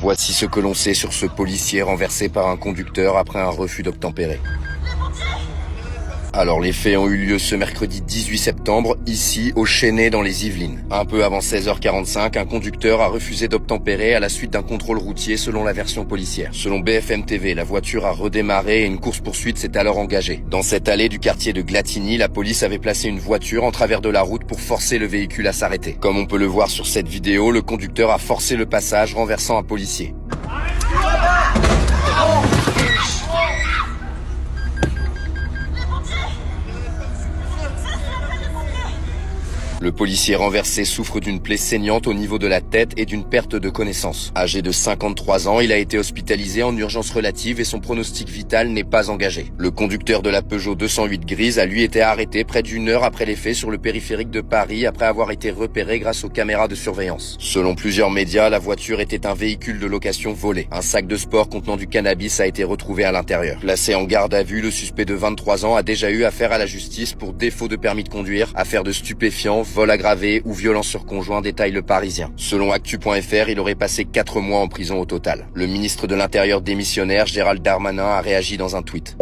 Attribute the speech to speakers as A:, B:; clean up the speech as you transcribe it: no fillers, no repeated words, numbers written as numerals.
A: Voici ce que l'on sait sur ce policier renversé par un conducteur après un refus d'obtempérer. Alors les faits ont eu lieu ce mercredi 18 septembre, ici au Chesnay dans les Yvelines. Un peu avant 16h45, un conducteur a refusé d'obtempérer à la suite d'un contrôle routier selon la version policière. Selon BFM TV, la voiture a redémarré et une course-poursuite s'est alors engagée. Dans cette allée du quartier de Glatigny, la police avait placé une voiture en travers de la route pour forcer le véhicule à s'arrêter. Comme on peut le voir sur cette vidéo, le conducteur a forcé le passage renversant un policier. Le policier renversé souffre d'une plaie saignante au niveau de la tête et d'une perte de connaissance. Âgé de 53 ans, il a été hospitalisé en urgence relative et son pronostic vital n'est pas engagé. Le conducteur de la Peugeot 208 grise a lui été arrêté près d'une heure après les faits sur le périphérique de Paris après avoir été repéré grâce aux caméras de surveillance. Selon plusieurs médias, la voiture était un véhicule de location volé. Un sac de sport contenant du cannabis a été retrouvé à l'intérieur. Placé en garde à vue, le suspect de 23 ans a déjà eu affaire à la justice pour défaut de permis de conduire, affaire de stupéfiants, vol aggravé ou violence sur conjoint, détaille Le Parisien. Selon Actu.fr, il aurait passé 4 mois en prison au total. Le ministre de l'Intérieur démissionnaire, Gérald Darmanin, a réagi dans un tweet.